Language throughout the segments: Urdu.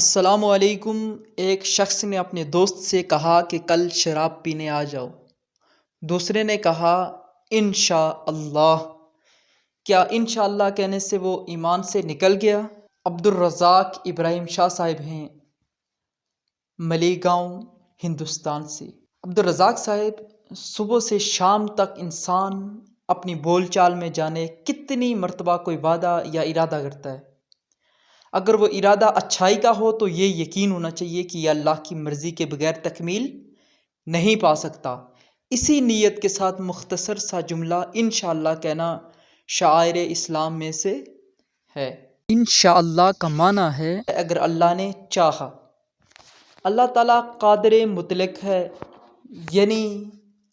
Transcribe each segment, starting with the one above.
السلام علیکم۔ ایک شخص نے اپنے دوست سے کہا کہ کل شراب پینے آ جاؤ۔ دوسرے نے کہا انشاءاللہ۔ کیا انشاءاللہ کہنے سے وہ ایمان سے نکل گیا؟ عبدالرزاق ابراہیم شاہ صاحب ہیں، ملیگاؤں، ہندوستان سے۔ عبدالرزاق صاحب، صبح سے شام تک انسان اپنی بول چال میں جانے کتنی مرتبہ کوئی وعدہ یا ارادہ کرتا ہے۔ اگر وہ ارادہ اچھائی کا ہو تو یہ یقین ہونا چاہیے کہ یہ اللہ کی مرضی کے بغیر تکمیل نہیں پا سکتا۔ اسی نیت کے ساتھ مختصر سا جملہ انشاءاللہ کہنا شعائر اسلام میں سے ہے۔ انشاءاللہ کا معنی ہے اگر اللہ نے چاہا۔ اللہ تعالیٰ قادر مطلق ہے، یعنی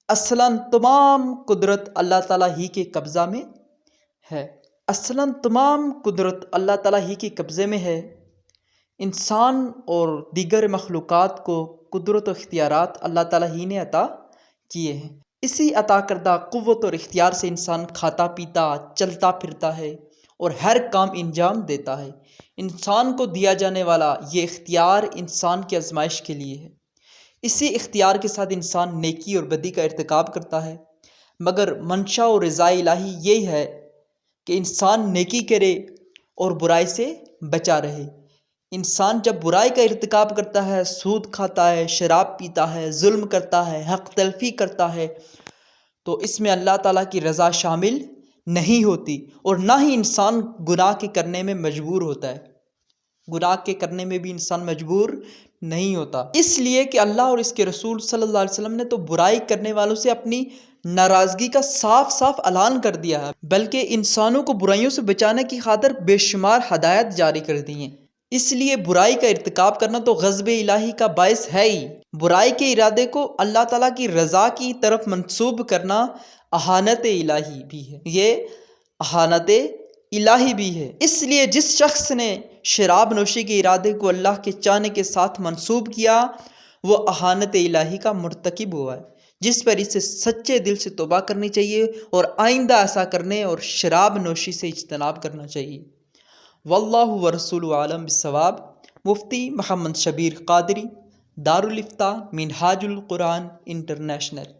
اصلاً تمام قدرت اللہ تعالیٰ ہی کے قبضہ میں ہے۔ اصلاً تمام قدرت اللہ تعالیٰ ہی کے قبضے میں ہے۔ انسان اور دیگر مخلوقات کو قدرت و اختیارات اللہ تعالیٰ ہی نے عطا کیے ہیں۔ اسی عطا کردہ قوت اور اختیار سے انسان کھاتا پیتا، چلتا پھرتا ہے اور ہر کام انجام دیتا ہے۔ انسان کو دیا جانے والا یہ اختیار انسان کی آزمائش کے لیے ہے۔ اسی اختیار کے ساتھ انسان نیکی اور بدی کا ارتکاب کرتا ہے، مگر منشا اور رضا الہی یہی ہے کہ انسان نیکی کرے اور برائی سے بچا رہے۔ انسان جب برائی کا ارتکاب کرتا ہے، سود کھاتا ہے، شراب پیتا ہے، ظلم کرتا ہے، حق تلفی کرتا ہے، تو اس میں اللہ تعالیٰ کی رضا شامل نہیں ہوتی، اور نہ ہی انسان گناہ کے کرنے میں مجبور ہوتا ہے۔ گناہ کے کرنے میں بھی انسان مجبور نہیں ہوتا، اس لیے کہ اللہ اور اس کے رسول صلی اللہ علیہ وسلم نے تو برائی کرنے والوں سے اپنی ناراضگی کا صاف صاف اعلان کر دیا ہے، بلکہ انسانوں کو برائیوں سے بچانے کی خاطر بے شمار ہدایت جاری کر دی ہیں۔ اس لیے برائی کا ارتکاب کرنا تو غضب الہی کا باعث ہے ہی۔ برائی کے ارادے کو اللہ تعالیٰ کی رضا کی طرف منسوب کرنا اہانت الہی بھی ہے، یہ اہانت الہی بھی ہے۔ اس لیے جس شخص نے شراب نوشی کے ارادے کو اللہ کے چاہنے کے ساتھ منسوب کیا، وہ اہانت الہی کا مرتکب ہوا ہے، جس پر اسے سچے دل سے توبہ کرنی چاہیے اور آئندہ ایسا کرنے اور شراب نوشی سے اجتناب کرنا چاہیے۔ واللہ ورسولہ عالم بالصواب۔ مفتی محمد شبیر قادری، دارالافتاء منہاج القرآن انٹرنیشنل۔